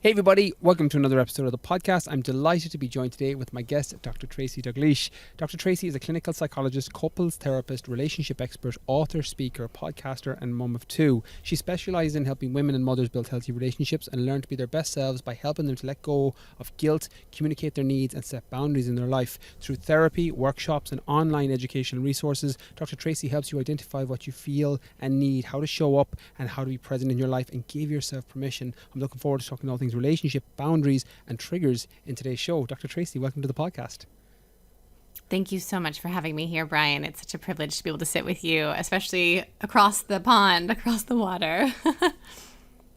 Hey everybody, welcome to another episode of the podcast. I'm delighted to be joined today with my guest, Dr. Tracy Dalgleish. Dr. Tracy is a clinical psychologist, couples therapist, relationship expert, author, speaker, podcaster, and mum of two. She specialises in helping women and mothers build healthy relationships and learn to be their best selves by helping them to let go of guilt, communicate their needs, and set boundaries in their life. Through therapy, workshops, and online educational resources, Dr. Tracy helps you identify what you feel and need, how to show up, and how to be present in your life, and give yourself permission. I'm looking forward to talking all things relationship, boundaries, and triggers in today's show. Dr. Tracy, welcome to the podcast. Thank you so much for having me here, Brian. It's such a privilege to be able to sit with you, especially across the pond, across the water.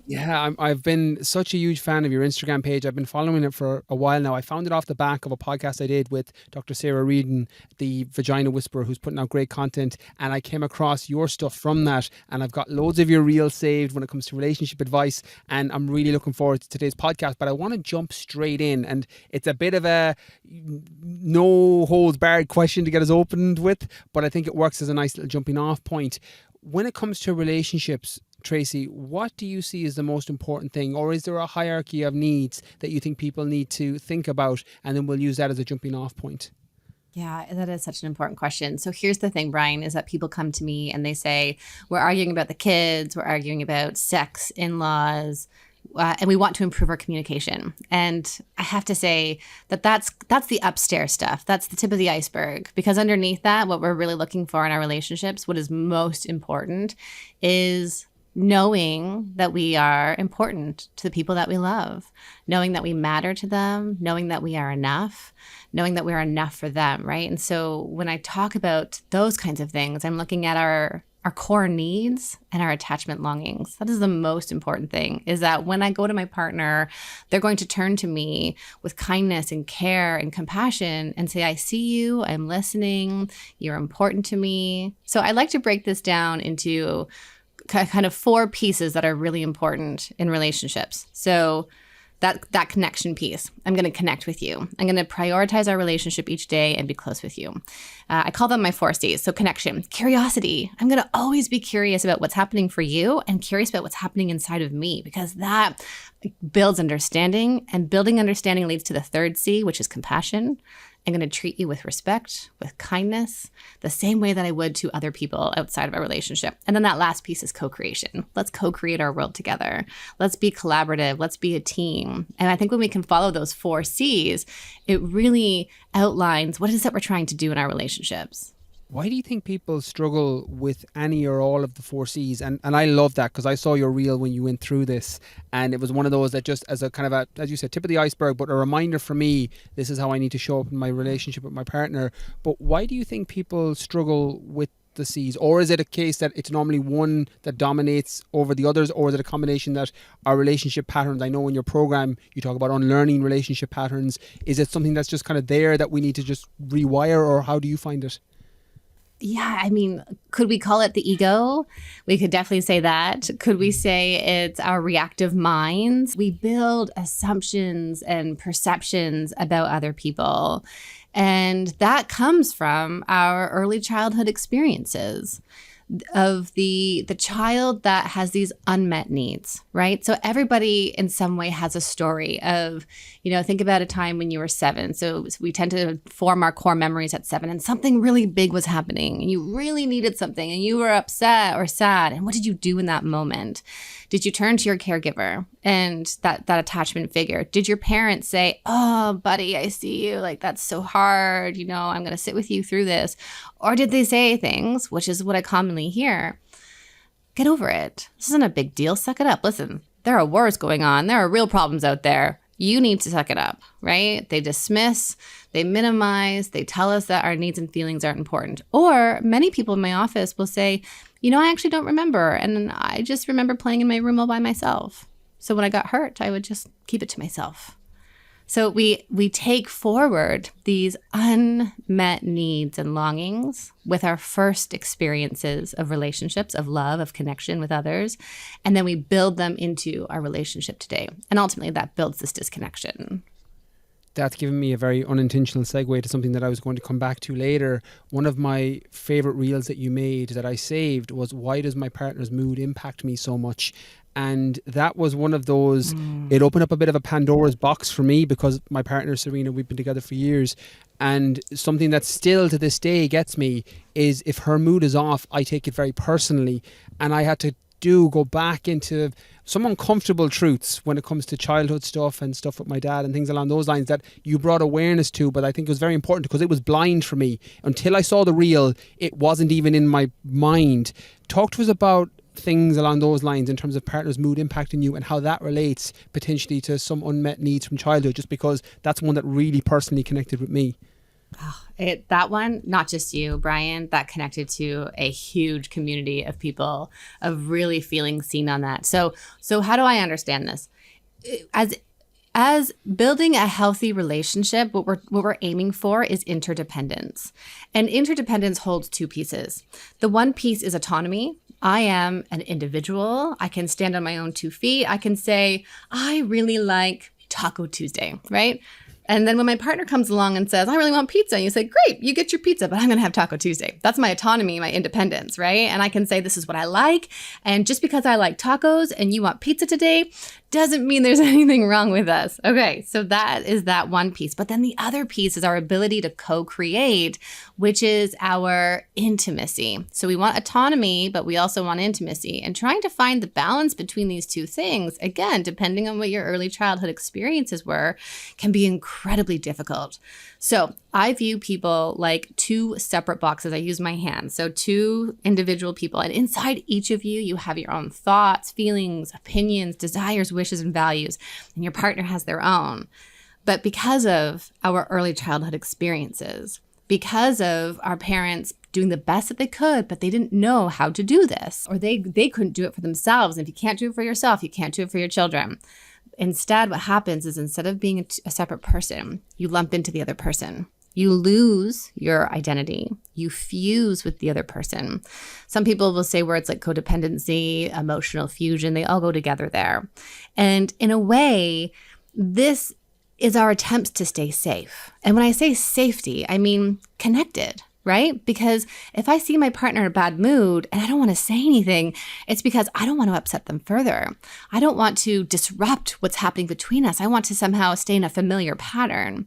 Yeah, I've been such a huge fan of your Instagram page. I've been following it for a while now. I found it off the back of a podcast I did with Dr. Sarah Reardon, the Vagina Whisperer, who's putting out great content. And I came across your stuff from that. And I've got loads of your reels saved when it comes to relationship advice. And I'm really looking forward to today's podcast. But I want to jump straight in. And it's a bit of a no holds barred question to get us opened with. But I think it works as a nice little jumping off point. When it comes to relationships, Tracy, what do you see as the most important thing? Or is there a hierarchy of needs that you think people need to think about? And then we'll use that as a jumping off point. Yeah, that is such an important question. So here's the thing, Brian, is that people come to me and they say, we're arguing about the kids, we're arguing about sex, in-laws, and we want to improve our communication. And I have to say that that's the upstairs stuff. That's the tip of the iceberg. Because underneath that, what we're really looking for in our relationships, what is most important is knowing that we are important to the people that we love, knowing that we matter to them, knowing that we are enough, knowing that we are enough for them, right? And so when I talk about those kinds of things, I'm looking at our core needs and our attachment longings. That is the most important thing, is that when I go to my partner, they're going to turn to me with kindness and care and compassion and say, I see you, I'm listening, you're important to me. So I like to break this down into kind of four pieces that are really important in relationships. So that connection piece, I'm going to connect with you. I'm going to prioritize our relationship each day and be close with you. I call them my 4 C's. So connection, curiosity. I'm going to always be curious about what's happening for you and curious about what's happening inside of me, because that builds understanding, and building understanding leads to the 3rd C, which is compassion. I'm going to treat you with respect, with kindness, the same way that I would to other people outside of our relationship. And then that last piece is co-creation. Let's co-create our world together. Let's be collaborative. Let's be a team. And I think when we can follow those 4 C's, it really outlines what it is that we're trying to do in our relationships. Why do you think people struggle with any or all of the 4 C's? And I love that, because I saw your reel when you went through this, and it was one of those that just as a kind of a, as you said, tip of the iceberg, but a reminder for me, this is how I need to show up in my relationship with my partner. But why do you think people struggle with the C's? Or is it a case that it's normally one that dominates over the others? Or is it a combination that our relationship patterns, I know in your program you talk about unlearning relationship patterns. Is it something that's just kind of there that we need to just rewire, or how do you find it? Yeah, I mean, could we call it the ego? We could definitely say that. Could we say it's our reactive minds? We build assumptions and perceptions about other people. And that comes from our early childhood experiences of the child that has these unmet needs, right? So everybody in some way has a story of, think about a time when you were 7. So we tend to form our core memories at 7, and something really big was happening and you really needed something and you were upset or sad. And what did you do in that moment? Did you turn to your caregiver and that attachment figure? Did your parents say, oh, buddy, I see you. Like, that's so hard. I'm going to sit with you through this. Or did they say things, which is what I commonly hear, get over it. This isn't a big deal. Suck it up. Listen, there are wars going on. There are real problems out there. You need to suck it up, right? They dismiss, they minimize, they tell us that our needs and feelings aren't important. Or many people in my office will say, I actually don't remember. And I just remember playing in my room all by myself. So when I got hurt, I would just keep it to myself. So we take forward these unmet needs and longings with our first experiences of relationships, of love, of connection with others, and then we build them into our relationship today. And ultimately that builds this disconnection. That's given me a very unintentional segue to something that I was going to come back to later. One of my favorite reels that you made that I saved was, why does my partner's mood impact me so much? And that was one of those, it opened up a bit of a Pandora's box for me, because my partner, Serena, we've been together for years. And something that still to this day gets me is, if her mood is off, I take it very personally. And I had to go back into some uncomfortable truths when it comes to childhood stuff and stuff with my dad and things along those lines that you brought awareness to. But I think it was very important, because it was blind for me. Until I saw the reel, it wasn't even in my mind. Talk to us about things along those lines in terms of partner's mood impacting you, and how that relates potentially to some unmet needs from childhood, just because that's one that really personally connected with me. That one, not just you, Brian, that connected to a huge community of people, of really feeling seen on that. So how do I understand this? As building a healthy relationship, what we're aiming for is interdependence. And interdependence holds two pieces. The one piece is autonomy. I am an individual. I can stand on my own 2 feet. I can say, I really like Taco Tuesday, right? And then when my partner comes along and says, I really want pizza, and you say, great, you get your pizza, but I'm going to have Taco Tuesday. That's my autonomy, my independence, right? And I can say, this is what I like. And just because I like tacos and you want pizza today doesn't mean there's anything wrong with us. Okay, so that is that one piece. But then the other piece is our ability to co-create, which is our intimacy. So we want autonomy, but we also want intimacy. And trying to find the balance between these two things, again, depending on what your early childhood experiences were, can be incredibly difficult. So I view people like two separate boxes. I use my hands. So two individual people. And inside each of you, you have your own thoughts, feelings, opinions, desires, wishes, and values. And your partner has their own. But because of our early childhood experiences, because of our parents doing the best that they could, but they didn't know how to do this, or they couldn't do it for themselves. And if you can't do it for yourself, you can't do it for your children. Instead, what happens is, instead of being a separate person, you lump into the other person. You lose your identity. You fuse with the other person. Some people will say words like codependency, emotional fusion, they all go together there. And in a way, this is our attempts to stay safe. And when I say safety, I mean connected, right? Because if I see my partner in a bad mood and I don't want to say anything, it's because I don't want to upset them further. I don't want to disrupt what's happening between us. I want to somehow stay in a familiar pattern.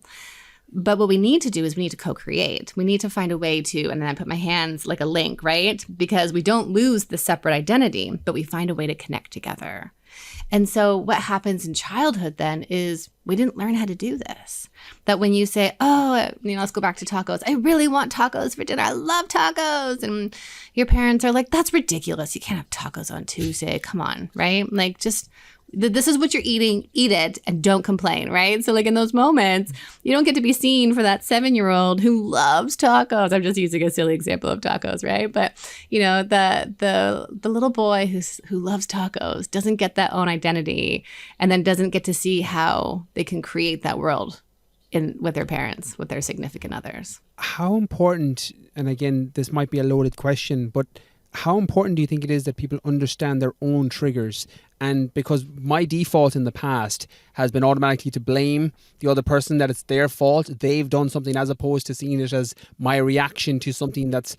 But what we need to do is we need to co-create. We need to find a way to, and then I put my hands like a link, right? Because we don't lose the separate identity, but we find a way to connect together. And so what happens in childhood then is we didn't learn how to do this. That when you say, oh, let's go back to tacos. I really want tacos for dinner. I love tacos. And your parents are like, that's ridiculous. You can't have tacos on Tuesday. Come on, right? Like, just this is what you're eating, eat it and don't complain, right? So like in those moments, you don't get to be seen for that 7-year-old who loves tacos. I'm just using a silly example of tacos, right? But the little boy who loves tacos doesn't get that own identity, and then doesn't get to see how they can create that world with their parents, with their significant others. How important, and again, this might be a loaded question, but how important do you think it is that people understand their own triggers? And because my default in the past has been automatically to blame the other person, that it's their fault, they've done something, as opposed to seeing it as my reaction to something that's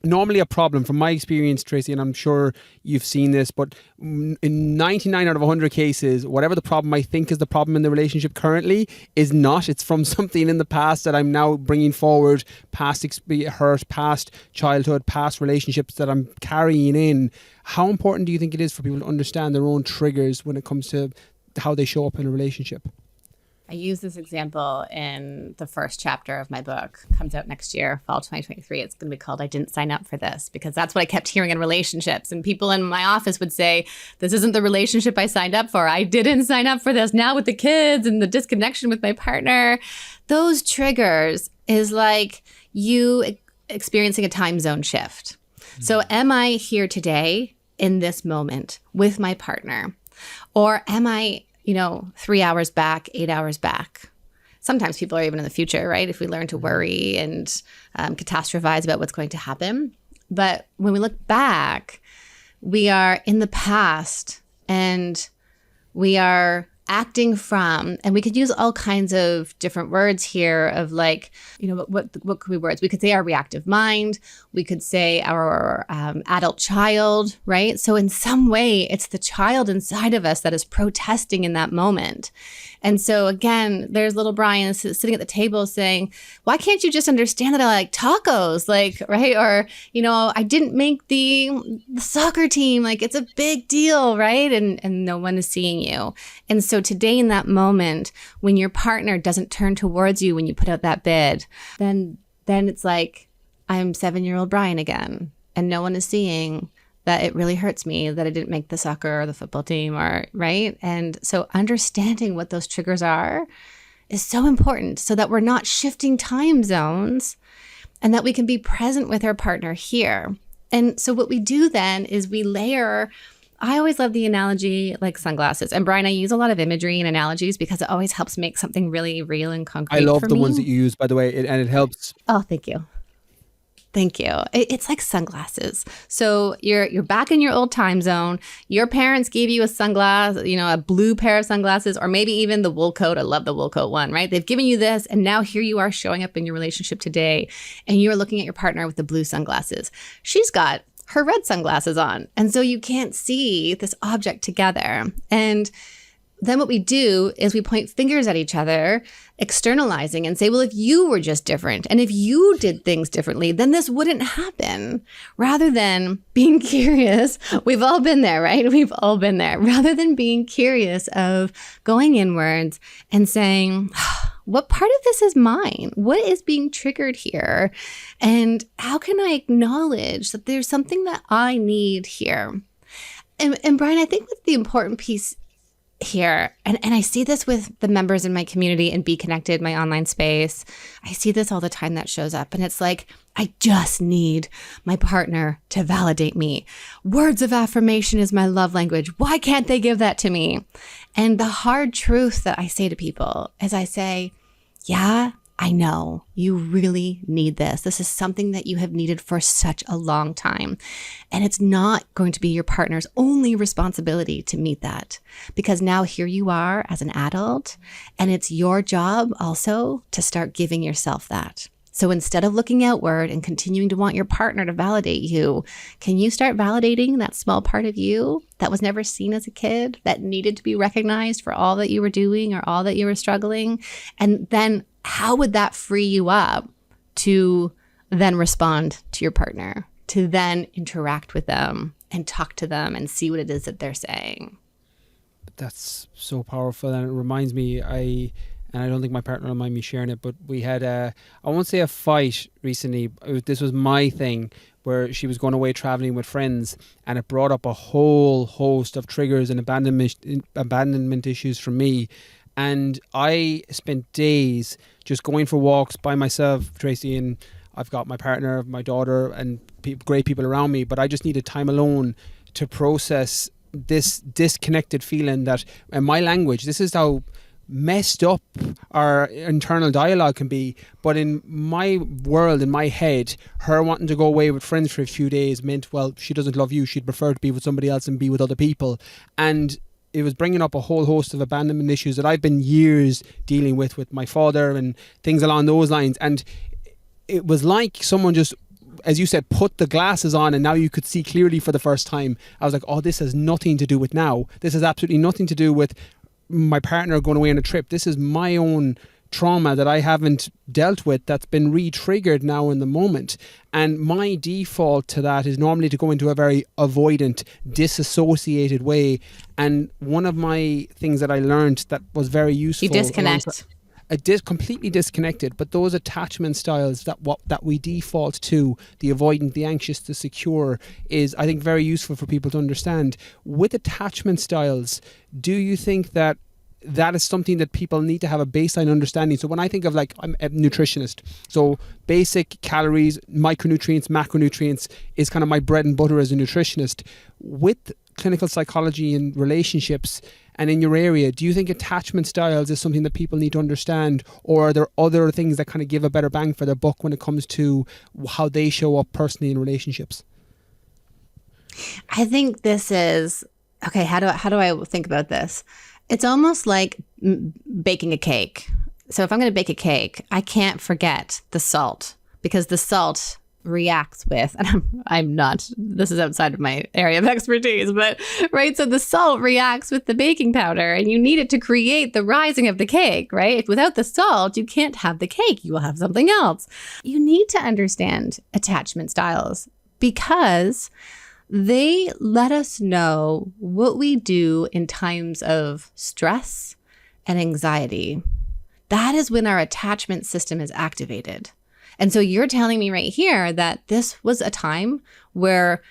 normally a problem. From my experience, Tracy, and I'm sure you've seen this, but in 99 out of 100 cases, whatever the problem I think is the problem in the relationship currently is not. It's from something in the past that I'm now bringing forward, past hurt, past childhood, past relationships that I'm carrying in. How important do you think it is for people to understand their own triggers when it comes to how they show up in a relationship? I use this example in the first chapter of my book. Comes out next year, fall 2023. It's going to be called I Didn't Sign Up for This, because that's what I kept hearing in relationships. And people in my office would say, this isn't the relationship I signed up for. I didn't sign up for this. Now with the kids and the disconnection with my partner, those triggers is like you experiencing a time zone shift. So am I here today in this moment with my partner? Or am I 3 hours back, 8 hours back? Sometimes people are even in the future, right? If we learn to worry and catastrophize about what's going to happen. But when we look back, we are in the past and we are acting from, and we could use all kinds of different words here of like, what could be words? We could say our reactive mind. We could say our adult child, right? So in some way, it's the child inside of us that is protesting in that moment. And so again, there's little Brian sitting at the table saying, why can't you just understand that I like tacos? Like, right? Or, I didn't make the soccer team. Like, it's a big deal, right? And no one is seeing you. And so today in that moment, when your partner doesn't turn towards you when you put out that bid, then it's like, I'm 7-year-old Brian again, and no one is seeing that it really hurts me that I didn't make the soccer or the football team, or right. And so understanding what those triggers are is so important so that we're not shifting time zones and that we can be present with our partner here. And so what we do then is we layer. I always love the analogy like sunglasses. And Brian, I use a lot of imagery and analogies because it always helps make something really real and concrete. I love for the me. ones that you use, by the way, and it helps. Oh, thank you. Thank you. It's like sunglasses. So you're back in your old time zone. Your parents gave you a sunglass, a blue pair of sunglasses, or maybe even the wool coat. I love the wool coat one, right? They've given you this, and now here you are showing up in your relationship today, and you're looking at your partner with the blue sunglasses. She's got her red sunglasses on, and so you can't see this object together. And then what we do is we point fingers at each other, externalizing and say, well, if you were just different and if you did things differently, then this wouldn't happen. Rather than being curious, we've all been there, right? We've all been there. Rather than being curious of going inwards and saying, what part of this is mine? What is being triggered here? And how can I acknowledge that there's something that I need here? And Brian, I think what's the important piece here, and I see this with the members in my community and Be Connected, my online space. I see this all the time that shows up, and it's like, I just need my partner to validate me. Words of affirmation is my love language. Why can't they give that to me? And the hard truth that I say to people is I say, yeah, I know you really need this. This is something that you have needed for such a long time. And it's not going to be your partner's only responsibility to meet that, because now here you are as an adult, and it's your job also to start giving yourself that. So instead of looking outward and continuing to want your partner to validate you, can you start validating that small part of you that was never seen as a kid, that needed to be recognized for all that you were doing or all that you were struggling? And then how would that free you up to then respond to your partner, to then interact with them and talk to them and see what it is that they're saying? That's so powerful. And it reminds me, and I don't think my partner will mind me sharing it, but we had I won't say a fight recently. This was my thing, where she was going away traveling with friends, and it brought up a whole host of triggers and abandonment issues for me. And I spent days just going for walks by myself, Tracy, and I've got my partner, my daughter, and great people around me, but I just needed time alone to process this disconnected feeling that, in my language, this is how messed up our internal dialogue can be. But in my world, in my head, her wanting to go away with friends for a few days meant, well, she doesn't love you. She'd prefer to be with somebody else and be with other people. And it was bringing up a whole host of abandonment issues that I've been years dealing with my father and things along those lines. And it was like someone just, as you said, put the glasses on, and now you could see clearly for the first time. I was like, oh, this has nothing to do with now. This has absolutely nothing to do with my partner going away on a trip. This is my own trauma that I haven't dealt with, that's been re-triggered now in the moment. And my default to that is normally to go into a very avoidant, disassociated way. And one of my things that I learned that was very useful, you disconnect. Completely disconnected. But those attachment styles that we default to, the avoidant, the anxious, the secure, is, I think, very useful for people to understand. With attachment styles, do you think that is something that people need to have a baseline understanding? So when I think of, like, I'm a nutritionist, so basic calories, micronutrients, macronutrients is kind of my bread and butter as a nutritionist. With clinical psychology and relationships, and in your area, do you think attachment styles is something that people need to understand, or are there other things that kind of give a better bang for their buck when it comes to how they show up personally in relationships? I think this is, okay, how do I think about this? It's almost like baking a cake. So if I'm going to bake a cake, I can't forget the salt, because the salt reacts with, and I'm not, this is outside of my area of expertise, but right. So the salt reacts with the baking powder, and you need it to create the rising of the cake, right? If without the salt, you can't have the cake. You will have something else. You need to understand attachment styles because they let us know what we do in times of stress and anxiety. That is when our attachment system is activated. And so you're telling me right here that this was a time where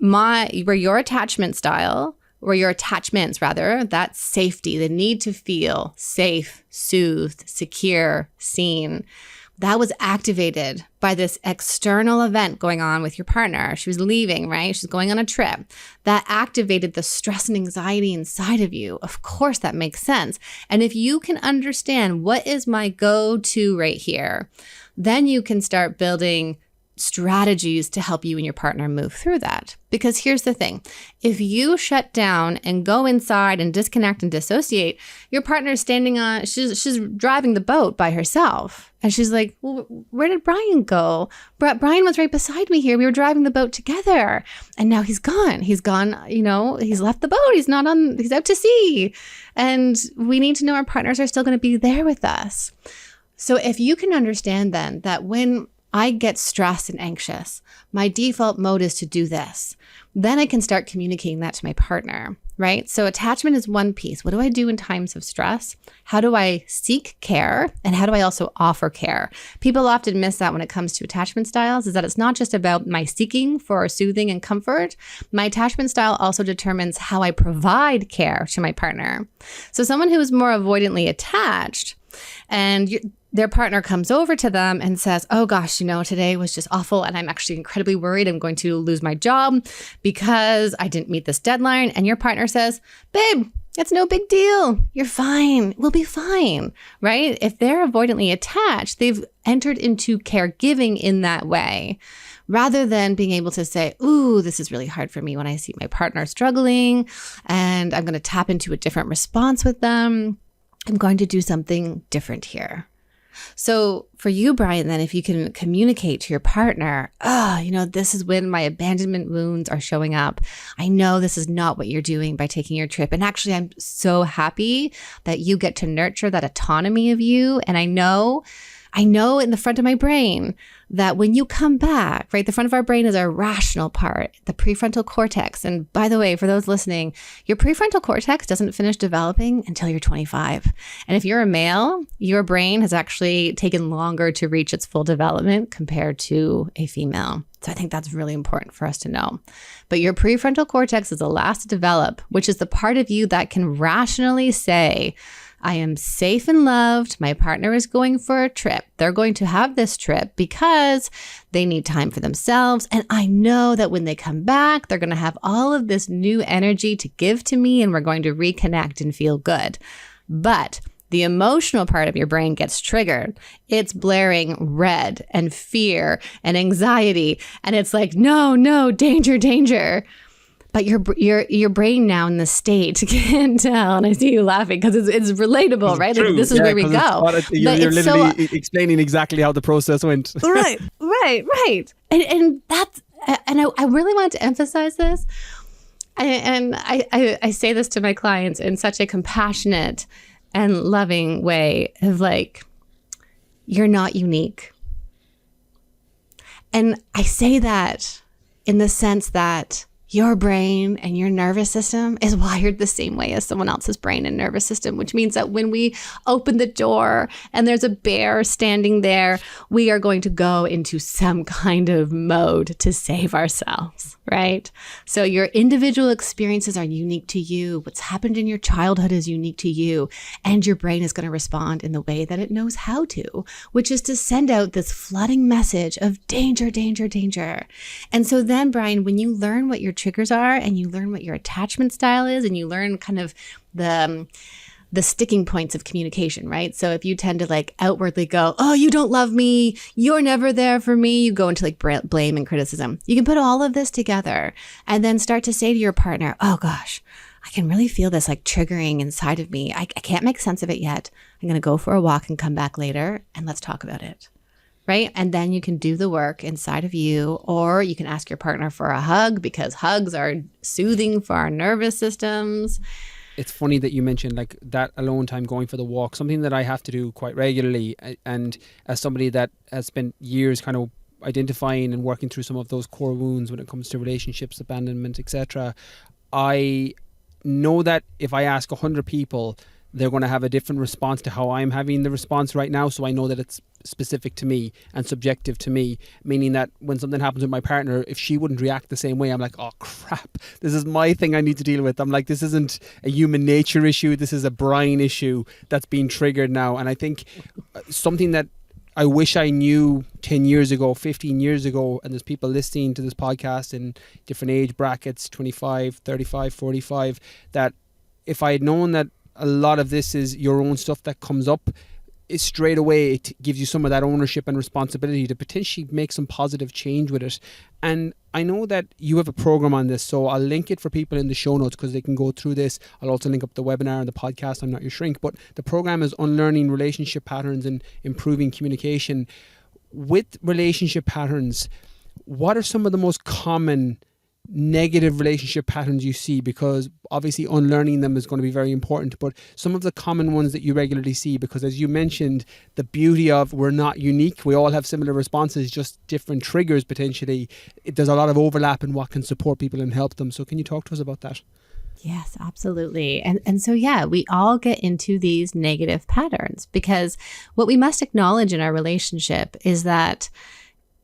your attachment style, or your attachments rather, that safety, the need to feel safe, soothed, secure, seen, that was activated by this external event going on with your partner. She was leaving, right? She's going on a trip. That activated the stress and anxiety inside of you. Of course, that makes sense. And if you can understand what is my go-to right here, then you can start building strategies to help you and your partner move through that. Because here's the thing. If you shut down and go inside and disconnect and dissociate, your partner's standing on, she's driving the boat by herself. And she's like, well, where did Brian go? Brian was right beside me here. We were driving the boat together. And now he's gone. He's gone, he's left the boat. He's out to sea. And we need to know our partners are still going to be there with us. So if you can understand then that when I get stressed and anxious, my default mode is to do this, then I can start communicating that to my partner, right? So attachment is one piece. What do I do in times of stress? How do I seek care? And how do I also offer care? People often miss that when it comes to attachment styles, is that it's not just about my seeking for soothing and comfort. My attachment style also determines how I provide care to my partner. So someone who is more avoidantly attached, and their partner comes over to them and says, oh gosh, today was just awful and I'm actually incredibly worried I'm going to lose my job because I didn't meet this deadline. And your partner says, babe, it's no big deal. You're fine. We'll be fine, right? If they're avoidantly attached, they've entered into caregiving in that way, rather than being able to say, ooh, this is really hard for me when I see my partner struggling and I'm going to tap into a different response with them. I'm going to do something different here. So for you, Brian, then if you can communicate to your partner, this is when my abandonment wounds are showing up. I know this is not what you're doing by taking your trip. And actually, I'm so happy that you get to nurture that autonomy of you. And I know in the front of my brain that when you come back, right, the front of our brain is our rational part, the prefrontal cortex. And by the way, for those listening, your prefrontal cortex doesn't finish developing until you're 25. And if you're a male, your brain has actually taken longer to reach its full development compared to a female. So I think that's really important for us to know. But your prefrontal cortex is the last to develop, which is the part of you that can rationally say, I am safe and loved. My partner is going for a trip. They're going to have this trip because they need time for themselves. And I know that when they come back, they're going to have all of this new energy to give to me and we're going to reconnect and feel good. But the emotional part of your brain gets triggered. It's blaring red and fear and anxiety. And it's like, no, danger, danger. But your brain now in the state can tell, and I see you laughing because it's relatable, right? Like, this is where we go. You're literally explaining exactly how the process went. Right. And that's, and I really want to emphasize this. And I say this to my clients in such a compassionate and loving way of like, you're not unique. And I say that in the sense that your brain and your nervous system is wired the same way as someone else's brain and nervous system, which means that when we open the door and there's a bear standing there, we are going to go into some kind of mode to save ourselves, right? So your individual experiences are unique to you. What's happened in your childhood is unique to you. And your brain is going to respond in the way that it knows how to, which is to send out this flooding message of danger, danger, danger. And so then, Brian, when you learn what your triggers are and you learn what your attachment style is and you learn kind of the sticking points of communication, right? So if you tend to like outwardly go, oh, you don't love me, you're never there for me, you go into like blame and criticism. You can put all of this together and then start to say to your partner, oh gosh, I can really feel this like triggering inside of me. I can't make sense of it yet. I'm going to go for a walk and come back later and let's talk about it. Right? And then you can do the work inside of you, or you can ask your partner for a hug because hugs are soothing for our nervous systems. It's funny that you mentioned like that alone time, going for the walk, something that I have to do quite regularly. And as somebody that has spent years kind of identifying and working through some of those core wounds when it comes to relationships, abandonment, etc., I know that if I ask 100 people, they're going to have a different response to how I'm having the response right now. So I know that it's specific to me and subjective to me, meaning that when something happens with my partner, if she wouldn't react the same way, I'm like, oh crap, this is my thing I need to deal with. I'm like, this isn't a human nature issue. This is a Brian issue that's being triggered now. And I think something that I wish I knew 10 years ago, 15 years ago, and there's people listening to this podcast in different age brackets, 25, 35, 45, that if I had known that a lot of this is your own stuff that comes up, is straight away it gives you some of that ownership and responsibility to potentially make some positive change with it. And I know that you have a program on this, so I'll link it for people in the show notes because they can go through this. I'll also link up the webinar and the podcast, I'm Not Your Shrink. But the program is Unlearning Relationship Patterns and Improving Communication. With relationship patterns, what are some of the most common negative relationship patterns you see? Because obviously unlearning them is going to be very important, but some of the common ones that you regularly see, because as you mentioned, the beauty of we're not unique, we all have similar responses, just different triggers potentially. There's a lot of overlap in what can support people and help them. So can you talk to us about that? Yes, absolutely. And so, yeah, we all get into these negative patterns because what we must acknowledge in our relationship is that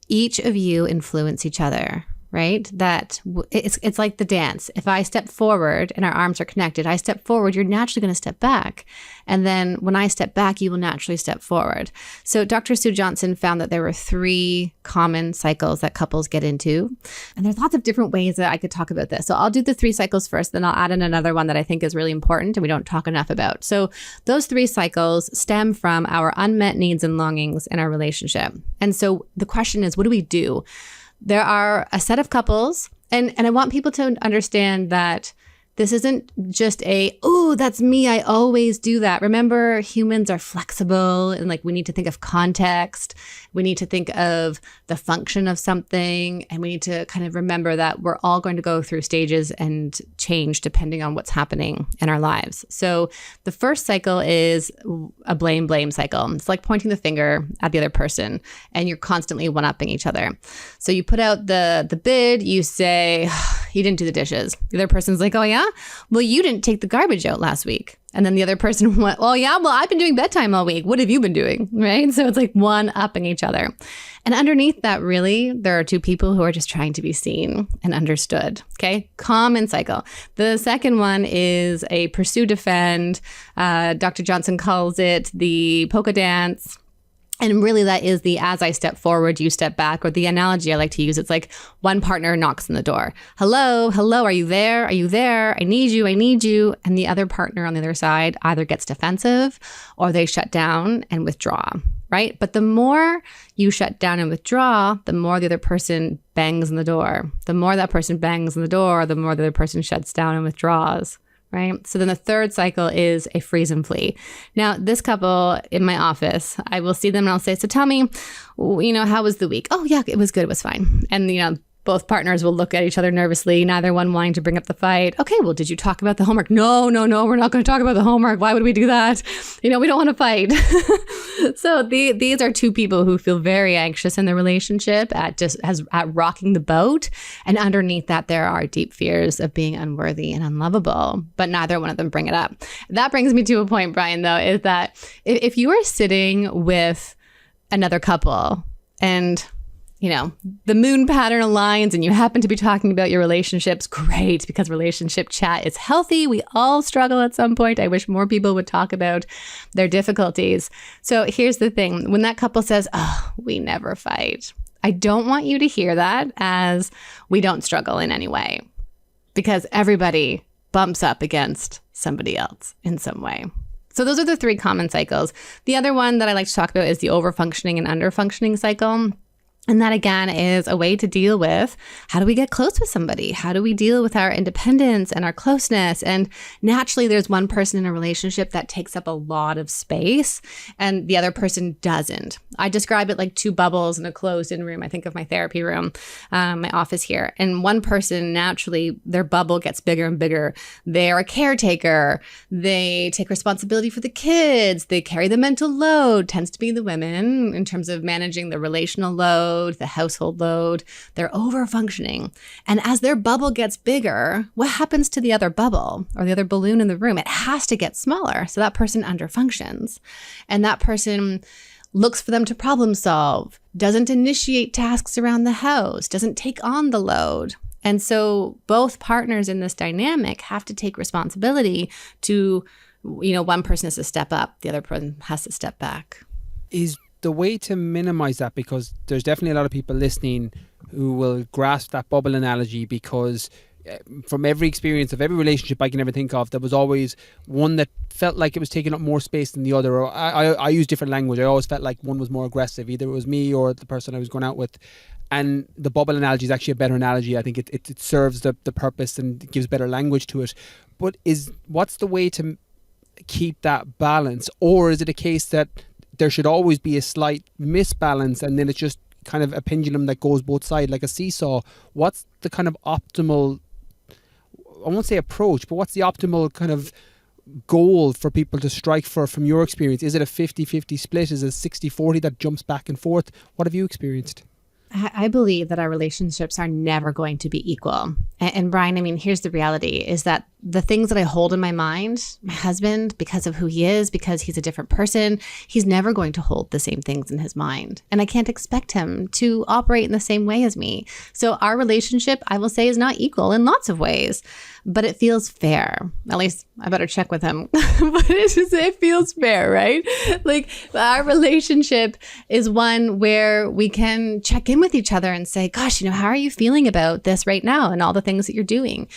each of you influence each other. Right? That it's like the dance. If I step forward and our arms are connected, I step forward, you're naturally going to step back. And then when I step back, you will naturally step forward. So Dr. Sue Johnson found that there were 3 common cycles that couples get into. And there's lots of different ways that I could talk about this. So I'll do the 3 cycles first, then I'll add in another one that I think is really important and we don't talk enough about. So those 3 cycles stem from our unmet needs and longings in our relationship. And so the question is, what do we do? There are a set of couples, and I want people to understand that this isn't just oh, that's me, I always do that. Remember, humans are flexible and like we need to think of context. We need to think of the function of something, and we need to kind of remember that we're all going to go through stages and change depending on what's happening in our lives. So the first cycle is a blame cycle. It's like pointing the finger at the other person and you're constantly one-upping each other. So you put out the bid, you say, you didn't do the dishes. The other person's like, oh yeah? Well, you didn't take the garbage out last week. And then the other person went, oh yeah, well, I've been doing bedtime all week. What have you been doing? Right? So it's like one-upping each other. And underneath that, really, there are 2 people who are just trying to be seen and understood. Okay? Common cycle. The second one is a pursue, defend. Dr. Johnson calls it the polka dance. And really that is the as I step forward, you step back, or the analogy I like to use. It's like one partner knocks on the door. Hello, are you there? Are you there? I need you, I need you. And the other partner on the other side either gets defensive or they shut down and withdraw, right? But the more you shut down and withdraw, the more the other person bangs on the door. The more that person bangs on the door, the more the other person shuts down and withdraws. Right? So then the third cycle is a freeze and flee. Now, this couple in my office, I will see them and I'll say, so tell me, how was the week? Oh yeah, it was good. It was fine. And, both partners will look at each other nervously, neither one wanting to bring up the fight. Okay, well, did you talk about the homework? No, we're not going to talk about the homework. Why would we do that? We don't want to fight. So these are 2 people who feel very anxious in their relationship at rocking the boat. And underneath that, there are deep fears of being unworthy and unlovable, but neither one of them bring it up. That brings me to a point, Brian, though, is that if you are sitting with another couple and the moon pattern aligns and you happen to be talking about your relationships, great, because relationship chat is healthy. We all struggle at some point. I wish more people would talk about their difficulties. So here's the thing. When that couple says, oh, we never fight, I don't want you to hear that as we don't struggle in any way, because everybody bumps up against somebody else in some way. So those are the 3 common cycles. The other one that I like to talk about is the overfunctioning and underfunctioning cycle. And that, again, is a way to deal with how do we get close with somebody? How do we deal with our independence and our closeness? And naturally, there's one person in a relationship that takes up a lot of space and the other person doesn't. I describe it like two bubbles in a closed-in room. I think of my therapy room, my office here. And one person, naturally, their bubble gets bigger and bigger. They're a caretaker. They take responsibility for the kids. They carry the mental load. Tends to be the women in terms of managing the relational load, the household load. They're over functioning. And as their bubble gets bigger, what happens to the other bubble or the other balloon in the room? It has to get smaller. So that person underfunctions. And that person looks for them to problem solve, doesn't initiate tasks around the house, doesn't take on the load. And so both partners in this dynamic have to take responsibility to, one person has to step up, the other person has to step back. Is the way to minimize that, because there's definitely a lot of people listening who will grasp that bubble analogy, because from every experience of every relationship I can ever think of, there was always one that felt like it was taking up more space than the other, or I use different language. I always felt like one was more aggressive, either it was me or the person I was going out with. And the bubble analogy is actually a better analogy. I think it serves the purpose and gives better language to it. But what's the way to keep that balance? Or is it a case that there should always be a slight misbalance and then it's just kind of a pendulum that goes both sides, like a seesaw? What's the kind of optimal, I won't say approach, but what's the optimal kind of goal for people to strike for from your experience? Is it a 50-50 split? Is it a 60-40 that jumps back and forth? What have you experienced? I believe that our relationships are never going to be equal. And Brian, here's the reality is that the things that I hold in my mind, my husband, because of who he is, because he's a different person, he's never going to hold the same things in his mind. And I can't expect him to operate in the same way as me. So our relationship, I will say, is not equal in lots of ways, but it feels fair. At least I better check with him. But it feels fair, right? Like our relationship is one where we can check in with each other and say, gosh, how are you feeling about this right now and all the things that you're doing?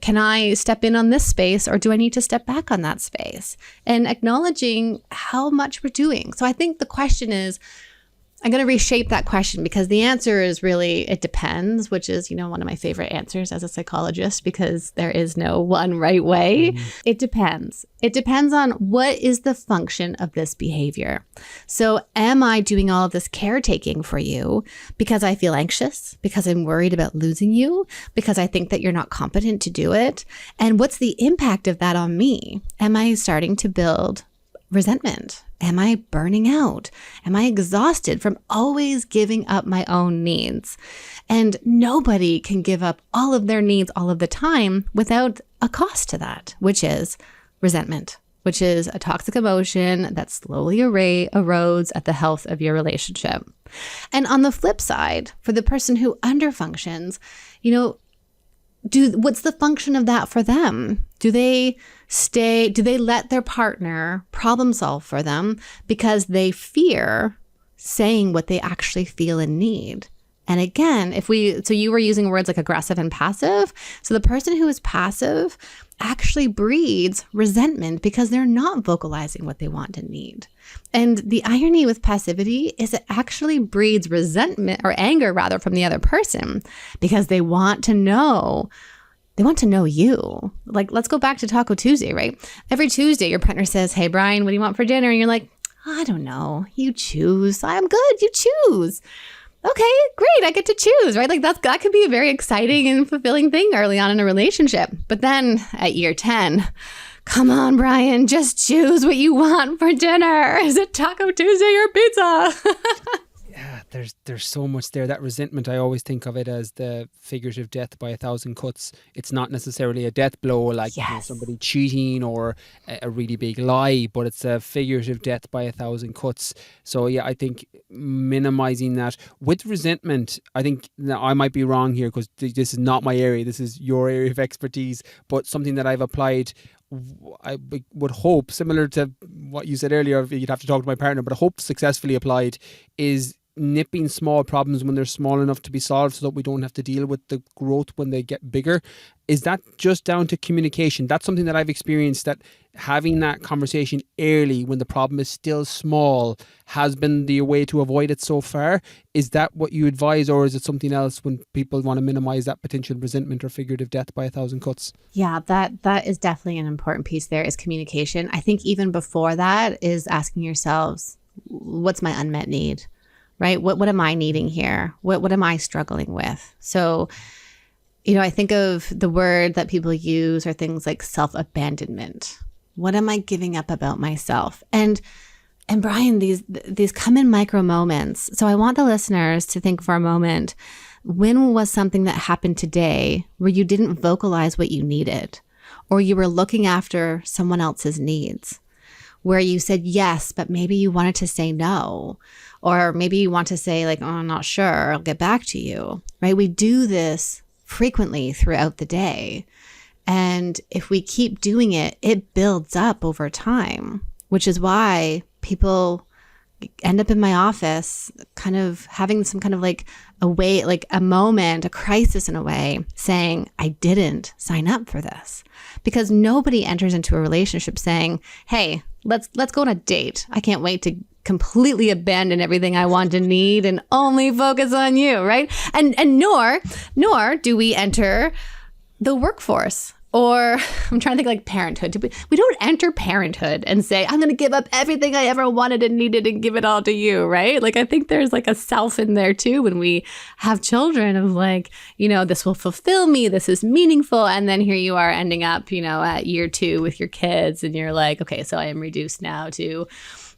Can I step in on this space or do I need to step back on that space? And acknowledging how much we're doing. So I think the question is, I'm going to reshape that question because the answer is really, it depends, which is, one of my favorite answers as a psychologist, because there is no one right way. It depends. It depends on what is the function of this behavior. So am I doing all of this caretaking for you because I feel anxious, because I'm worried about losing you, because I think that you're not competent to do it? And what's the impact of that on me? Am I starting to build resentment? Am I burning out? Am I exhausted from always giving up my own needs? And nobody can give up all of their needs all of the time without a cost to that, which is resentment, which is a toxic emotion that slowly erodes at the health of your relationship. And on the flip side, for the person who underfunctions, what's the function of that for them? Do they let their partner problem solve for them because they fear saying what they actually feel and need? And again, so you were using words like aggressive and passive. So the person who is passive actually breeds resentment because they're not vocalizing what they want and need. And the irony with passivity is it actually breeds resentment or anger rather from the other person because they want to know you. Like, let's go back to Taco Tuesday, right? Every Tuesday, your partner says, hey, Brian, what do you want for dinner? And you're like, I don't know. You choose. I'm good. You choose. Okay, great. I get to choose, right? Like that could be a very exciting and fulfilling thing early on in a relationship. But then at year 10, come on, Brian, just choose what you want for dinner. Is it Taco Tuesday or pizza? Yeah, there's so much there. That resentment, I always think of it as the figurative death by 1,000 cuts. It's not necessarily a death blow like somebody cheating or a really big lie, but it's a figurative death by 1,000 cuts. So yeah, I think minimizing that. With resentment, I think, now I might be wrong here because this is not my area, this is your area of expertise, but something that I've applied, I would hope, similar to what you said earlier, you'd have to talk to my partner, but I hope successfully applied, is nipping small problems when they're small enough to be solved so that we don't have to deal with the growth when they get bigger. Is that just down to communication? That's something that I've experienced, that having that conversation early when the problem is still small has been the way to avoid it so far. Is that what you advise, or is it something else when people want to minimize that potential resentment or figurative death by 1,000 cuts? Yeah, that is definitely an important piece there, is communication. I think even before that is asking yourselves, what's my unmet need, right? What am I needing here? What am I struggling with? So, I think of the word that people use are things like self-abandonment. What am I giving up about myself? And Brian, these come in micro moments. So I want the listeners to think for a moment, when was something that happened today where you didn't vocalize what you needed, or you were looking after someone else's needs, where you said yes, but maybe you wanted to say no, or maybe you want to say like, oh, I'm not sure, I'll get back to you, right? We do this frequently throughout the day. And if we keep doing it, it builds up over time, which is why people end up in my office kind of having some kind of like a moment, a crisis in a way, saying, I didn't sign up for this. Because nobody enters into a relationship saying, hey, let's go on a date. I can't wait to completely abandon everything I want and need and only focus on you, right? And nor do we enter the workforce. Or I'm trying to think like parenthood. We don't enter parenthood and say, I'm going to give up everything I ever wanted and needed and give it all to you, right? Like, I think there's like a self in there too when we have children of like, this will fulfill me. This is meaningful. And then here you are ending up, at year 2 with your kids. And you're like, okay, so I am reduced now to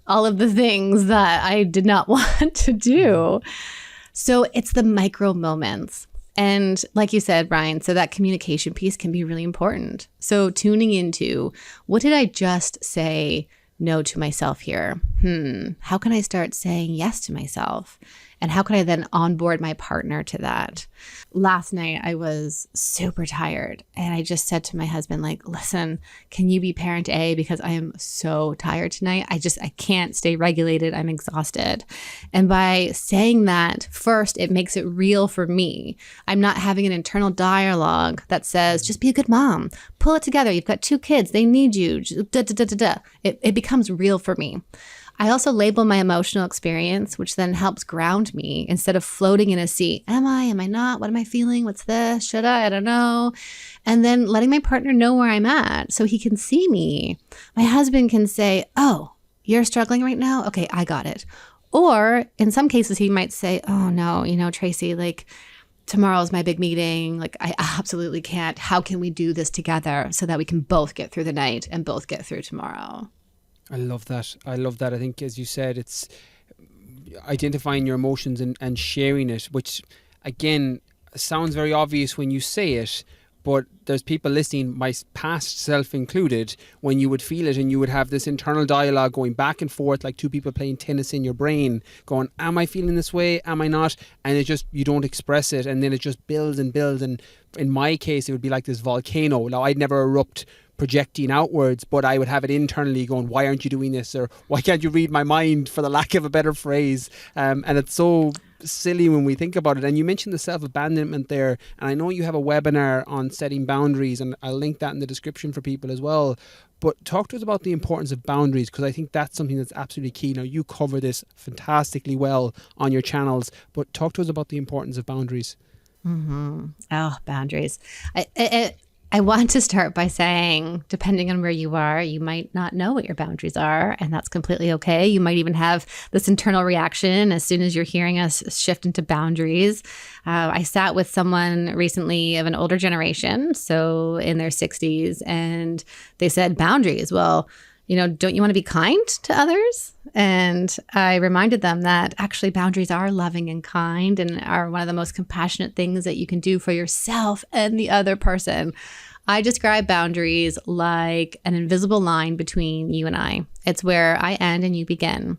all of the things that I did not want to do. So it's the micro moments. And like you said, Brian, so that communication piece can be really important. So tuning into, what did I just say no to myself here? How can I start saying yes to myself? And how can I then onboard my partner to that? Last night, I was super tired. And I just said to my husband, like, listen, can you be parent A? Because I am so tired tonight. I can't stay regulated. I'm exhausted. And by saying that, first, it makes it real for me. I'm not having an internal dialogue that says, just be a good mom. Pull it together. You've got 2 kids. They need you. It becomes real for me. I also label my emotional experience, which then helps ground me instead of floating in a sea. Am I? Am I not? What am I feeling? What's this? Should I? I don't know. And then letting my partner know where I'm at so he can see me. My husband can say, oh, you're struggling right now? Okay, I got it. Or in some cases, he might say, oh no, Tracy, like tomorrow's my big meeting. Like I absolutely can't. How can we do this together so that we can both get through the night and both get through tomorrow? I love that. I think, as you said, it's identifying your emotions and sharing it, which, again, sounds very obvious when you say it, but there's people listening, my past self included, when you would feel it and you would have this internal dialogue going back and forth like 2 people playing tennis in your brain, going, am I feeling this way? Am I not? And you don't express it, and then it just builds and builds. And in my case, it would be like this volcano. Now, I'd never erupt projecting outwards, but I would have it internally going, why aren't you doing this? Or why can't you read my mind, for the lack of a better phrase? And it's so silly when we think about it. And you mentioned the self-abandonment there, and I know you have a webinar on setting boundaries, and I'll link that in the description for people as well. But talk to us about the importance of boundaries, because I think that's something that's absolutely key. Now, you cover this fantastically well on your channels, but talk to us about the importance of boundaries. Oh, boundaries. I want to start by saying, depending on where you are, you might not know what your boundaries are, and that's completely okay. You might even have this internal reaction as soon as you're hearing us shift into boundaries. I sat with someone recently of an older generation, so in their 60s, and they said, boundaries. Well, don't you want to be kind to others? And I reminded them that actually boundaries are loving and kind and are one of the most compassionate things that you can do for yourself and the other person. I describe boundaries like an invisible line between you and I. It's where I end and you begin.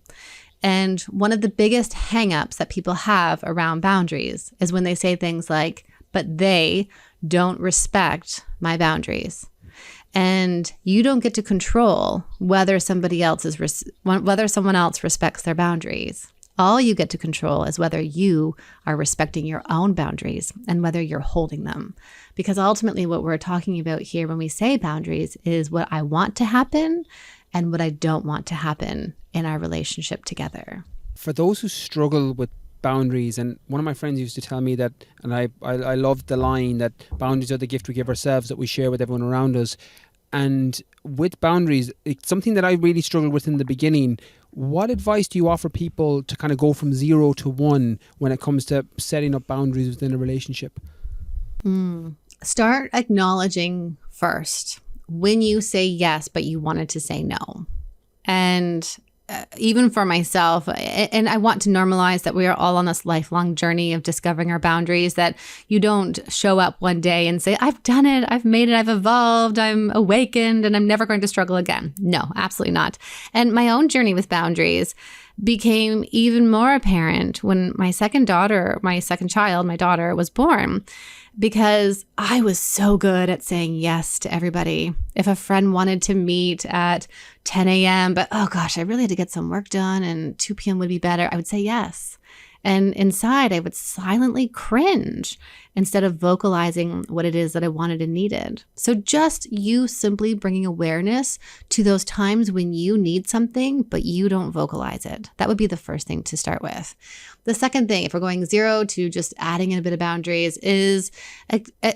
And one of the biggest hangups that people have around boundaries is when they say things like, but they don't respect my boundaries. And you don't get to control whether someone else respects their boundaries. All you get to control is whether you are respecting your own boundaries and whether you're holding them. Because ultimately what we're talking about here when we say boundaries is what I want to happen and what I don't want to happen in our relationship together. For those who struggle with boundaries, and one of my friends used to tell me that, and I loved the line that boundaries are the gift we give ourselves that we share with everyone around us. And with boundaries, it's something that I really struggled with in the beginning. What advice do you offer people to kind of go from 0 to 1 when it comes to setting up boundaries within a relationship? Start acknowledging first when you say yes, but you wanted to say no. And even for myself, and I want to normalize that we are all on this lifelong journey of discovering our boundaries, that you don't show up one day and say, I've done it, I've made it, I've evolved, I'm awakened, and I'm never going to struggle again. No, absolutely not. And my own journey with boundaries became even more apparent when my second child, my daughter, was born, because I was so good at saying yes to everybody. If a friend wanted to meet at 10 a.m., but oh gosh, I really had to get some work done and 2 p.m. would be better, I would say yes. And inside, I would silently cringe instead of vocalizing what it is that I wanted and needed. So just you simply bringing awareness to those times when you need something, but you don't vocalize it. That would be the first thing to start with. The second thing, if we're going 0 to just adding in a bit of boundaries, is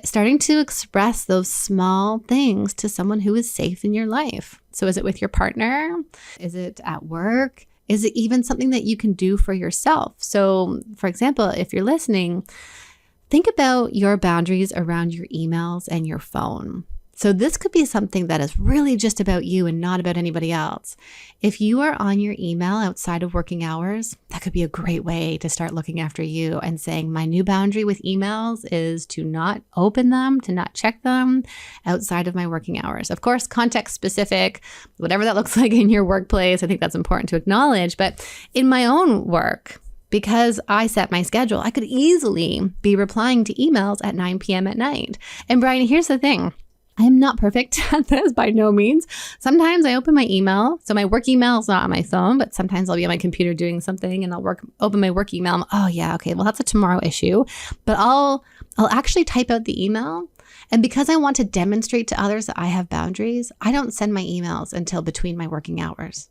starting to express those small things to someone who is safe in your life. So is it with your partner? Is it at work? Is it even something that you can do for yourself? So, for example, if you're listening, think about your boundaries around your emails and your phone. So this could be something that is really just about you and not about anybody else. If you are on your email outside of working hours, that could be a great way to start looking after you and saying, my new boundary with emails is to not open them, to not check them outside of my working hours. Of course, context specific, whatever that looks like in your workplace, I think that's important to acknowledge. But in my own work, because I set my schedule, I could easily be replying to emails at 9 p.m. at night. And Brian, here's the thing. I am not perfect at this by no means. Sometimes I open my email. So my work email is not on my phone, but sometimes I'll be on my computer doing something and I'll open my work email. Oh yeah, okay, well that's a tomorrow issue. But I'll actually type out the email. And because I want to demonstrate to others that I have boundaries, I don't send my emails until between my working hours.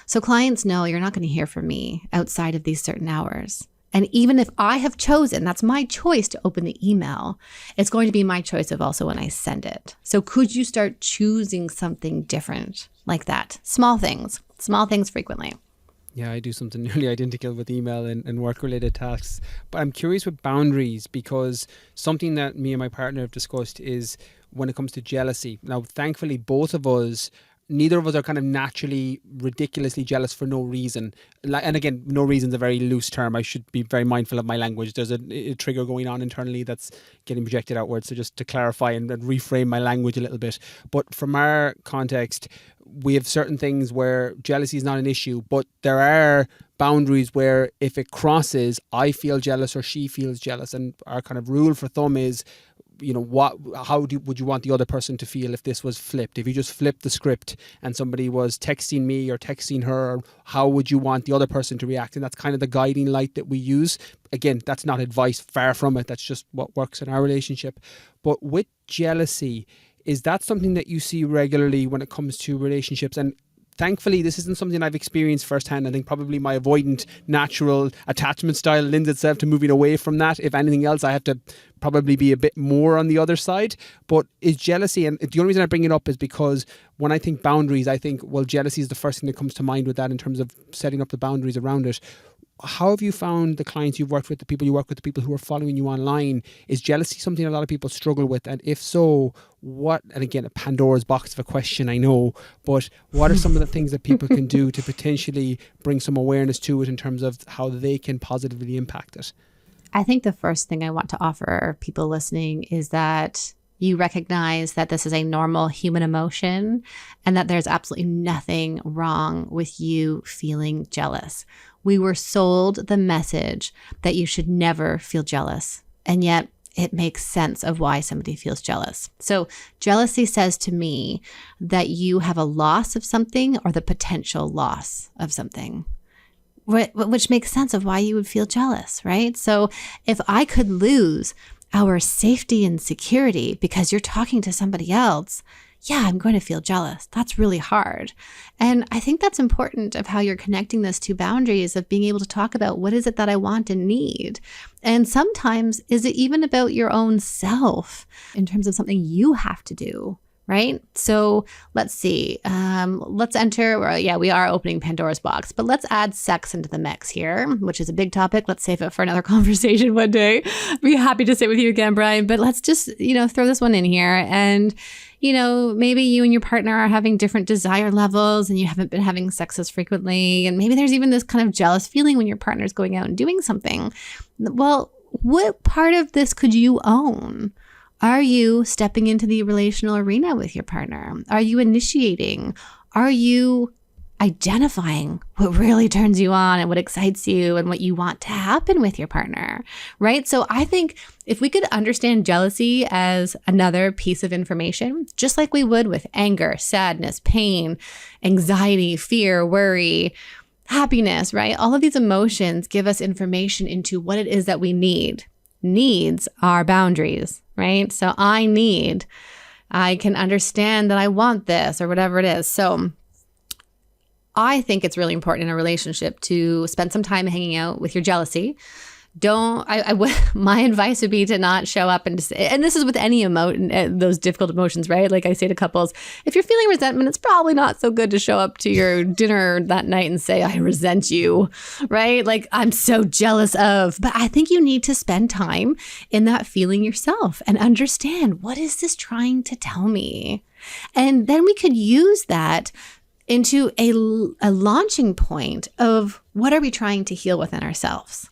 So clients know you're not going to hear from me outside of these certain hours. And even if I have chosen, that's my choice to open the email, it's going to be my choice of also when I send it. So could you start choosing something different like that? Small things frequently. Yeah, I do something nearly identical with email and work-related tasks. But I'm curious with boundaries, because something that me and my partner have discussed is when it comes to jealousy. Now, thankfully, both of us, neither of us are kind of naturally ridiculously jealous for no reason. And again, no reason is a very loose term. I should be very mindful of my language. There's a trigger going on internally that's getting projected outwards. So just to clarify and reframe my language a little bit. But from our context, we have certain things where jealousy is not an issue, but there are boundaries where if it crosses, I feel jealous or she feels jealous. And our kind of rule for thumb is, would you want the other person to feel if this was flipped? If you just flipped the script and somebody was texting me or texting her, how would you want the other person to react? And that's kind of the guiding light that we use. Again, that's not advice, far from it. That's just what works in our relationship. But with jealousy, is that something that you see regularly when it comes to relationships? And thankfully, this isn't something I've experienced firsthand. I think probably my avoidant natural attachment style lends itself to moving away from that. If anything else, I have to probably be a bit more on the other side. But is jealousy, and the only reason I bring it up is because when I think boundaries, I think, well, jealousy is the first thing that comes to mind with that in terms of setting up the boundaries around it. How have you found the clients you've worked with, the people you work with, the people who are following you online? Is jealousy something a lot of people struggle with? And if so, what, and again, a Pandora's box of a question, I know, but what are some of the things that people can do to potentially bring some awareness to it in terms of how they can positively impact it? I think the first thing I want to offer people listening is that you recognize that this is a normal human emotion and that there's absolutely nothing wrong with you feeling jealous. We were sold the message that you should never feel jealous, and yet it makes sense of why somebody feels jealous. So jealousy says to me that you have a loss of something or the potential loss of something. which makes sense of why you would feel jealous, right? So if I could lose our safety and security because you're talking to somebody else, yeah, I'm going to feel jealous. That's really hard. And I think that's important of how you're connecting this to boundaries of being able to talk about what is it that I want and need. And sometimes is it even about your own self in terms of something you have to do, right? So let's see. Let's enter, we are opening Pandora's box, but let's add sex into the mix here, which is a big topic. Let's save it for another conversation one day. Be happy to sit with you again, Brian, but let's just, throw this one in here. And maybe you and your partner are having different desire levels and you haven't been having sex as frequently. And maybe there's even this kind of jealous feeling when your partner's going out and doing something. Well, what part of this could you own? Are you stepping into the relational arena with your partner? Are you initiating? Are you identifying what really turns you on and what excites you and what you want to happen with your partner, right? So I think if we could understand jealousy as another piece of information, just like we would with anger, sadness, pain, anxiety, fear, worry, happiness, right? All of these emotions give us information into what it is that we need. Needs are boundaries, right? So I can understand that I want this or whatever it is. So I think it's really important in a relationship to spend some time hanging out with your jealousy. My advice would be to not show up and this is with any those difficult emotions, right? Like I say to couples, if you're feeling resentment, it's probably not so good to show up to your dinner that night and say, I resent you, right? Like I'm so jealous of, but I think you need to spend time in that feeling yourself and understand, what is this trying to tell me? And then we could use that into a launching point of what are we trying to heal within ourselves?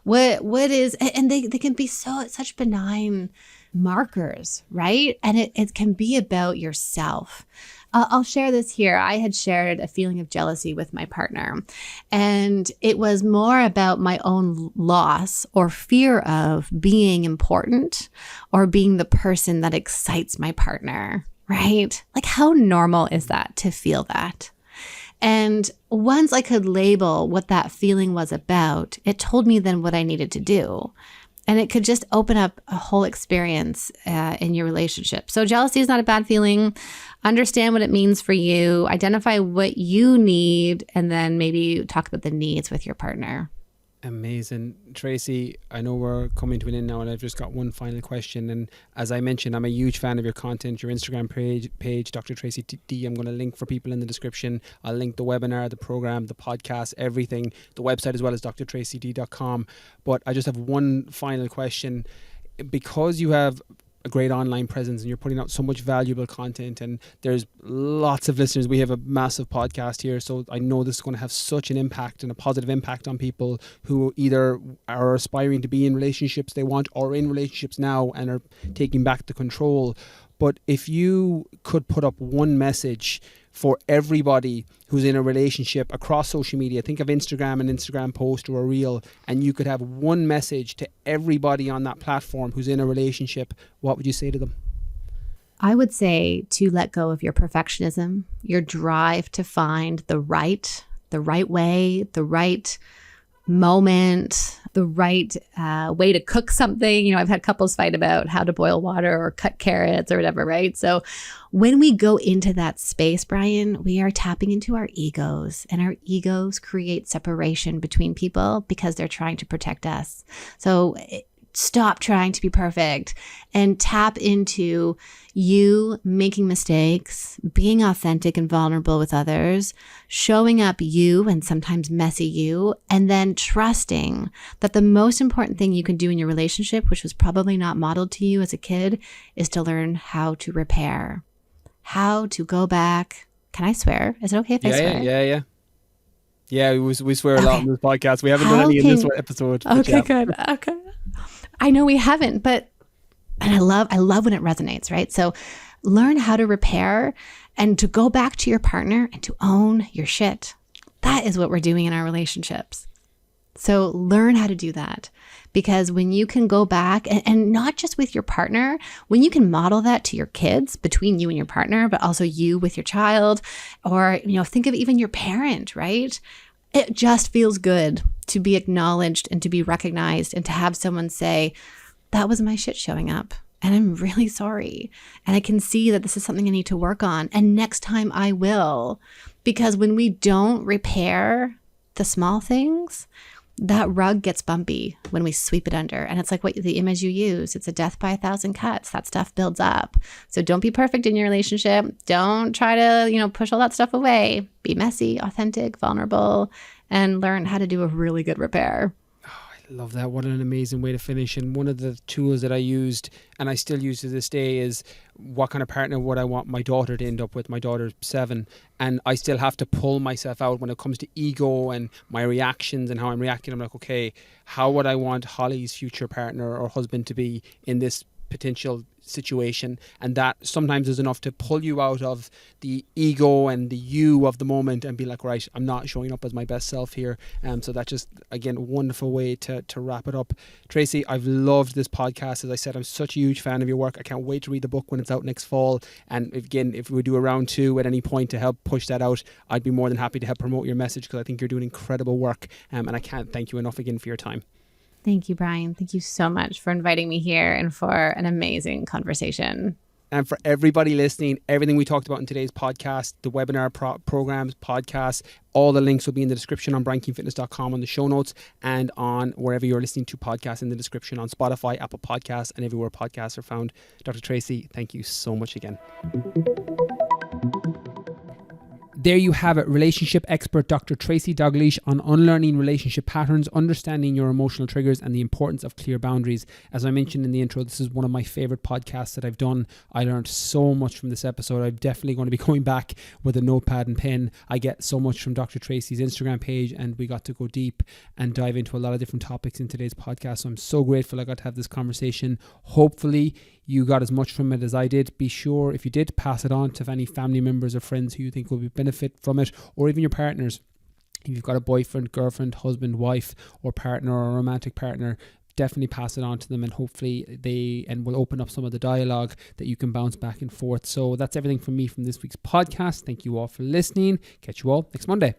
What is, and they can be such benign markers, right? And it can be about yourself. I'll share this here. I had shared a feeling of jealousy with my partner, and it was more about my own loss or fear of being important or being the person that excites my partner, right? Like how normal is that to feel that? And once I could label what that feeling was about, it told me then what I needed to do. And it could just open up a whole experience in your relationship. So jealousy is not a bad feeling. Understand what it means for you. Identify what you need, and then maybe talk about the needs with your partner. Amazing. Tracy, I know we're coming to an end now, and I've just got one final question. And as I mentioned, I'm a huge fan of your content, your Instagram page, Dr. Tracy D. I'm going to link for people in the description. I'll link the webinar, the program, the podcast, everything, the website as well as drtracyd.com. But I just have one final question. Because you have a great online presence and you're putting out so much valuable content, and there's lots of listeners. We have a massive podcast here, so I know this is going to have such an impact and a positive impact on people who either are aspiring to be in relationships they want or in relationships now and are taking back the control. But if you could put up one message for everybody who's in a relationship across social media, think of Instagram, an Instagram post or a reel, and you could have one message to everybody on that platform who's in a relationship, what would you say to them? I would say to let go of your perfectionism, your drive to find the right way, the right moment, the right way to cook something. I've had couples fight about how to boil water or cut carrots or whatever, right? So when we go into that space, Brian, we are tapping into our egos, and our egos create separation between people because they're trying to protect us. So stop trying to be perfect and tap into you making mistakes, being authentic and vulnerable with others, showing up you and sometimes messy you, and then trusting that the most important thing you can do in your relationship, which was probably not modeled to you as a kid, is to learn how to repair, how to go back. Can I swear? Is it okay if I swear? Yeah, we swear a lot on this podcast. We haven't done any in this episode. Okay, good. Okay. I know we haven't, but I love when it resonates, right? So learn how to repair and to go back to your partner and to own your shit. That is what we're doing in our relationships. So learn how to do that, because when you can go back and not just with your partner, when you can model that to your kids, between you and your partner, but also you with your child, or, think of even your parent, right? It just feels good to be acknowledged and to be recognized and to have someone say, that was my shit showing up. And I'm really sorry. And I can see that this is something I need to work on. And next time I will. Because when we don't repair the small things, that rug gets bumpy when we sweep it under. And it's like what the image you use. It's a death by 1,000 cuts. That stuff builds up. So don't be perfect in your relationship. Don't try to, push all that stuff away. Be messy, authentic, vulnerable, and learn how to do a really good repair. Love that. What an amazing way to finish. And one of the tools that I used and I still use to this day is what kind of partner would I want my daughter to end up with. My daughter's 7, and I still have to pull myself out when it comes to ego and my reactions and how I'm reacting. I'm like, okay, how would I want Holly's future partner or husband to be in this potential situation? And that sometimes is enough to pull you out of the ego and the you of the moment and be like, right, I'm not showing up as my best self here. So that's just, again, a wonderful way to wrap it up. Tracy, I've loved this podcast. As I said, I'm such a huge fan of your work. I can't wait to read the book when it's out next fall. And again, if we do a round 2 at any point to help push that out, I'd be more than happy to help promote your message, because I think you're doing incredible work. And I can't thank you enough again for your time. Thank you, Brian. Thank you so much for inviting me here and for an amazing conversation. And for everybody listening, everything we talked about in today's podcast, the webinar programs, podcasts, all the links will be in the description on briankeenfitness.com on the show notes, and on wherever you're listening to podcasts in the description on Spotify, Apple Podcasts, and everywhere podcasts are found. Dr. Tracy, thank you so much again. There you have it, relationship expert Dr. Tracy Dalgleish on unlearning relationship patterns, understanding your emotional triggers, and the importance of clear boundaries. As I mentioned in the intro, this is one of my favorite podcasts that I've done. I learned so much from this episode. I'm definitely going to be going back with a notepad and pen. I get so much from Dr. Tracy's Instagram page, and we got to go deep and dive into a lot of different topics in today's podcast. So I'm so grateful I got to have this conversation. Hopefully you got as much from it as I did. Be sure, if you did, pass it on to any family members or friends who you think will benefit from it, or even your partners. If you've got a boyfriend, girlfriend, husband, wife, or partner, or a romantic partner, definitely pass it on to them, and hopefully will open up some of the dialogue that you can bounce back and forth. So that's everything from me from this week's podcast. Thank you all for listening. Catch you all next Monday.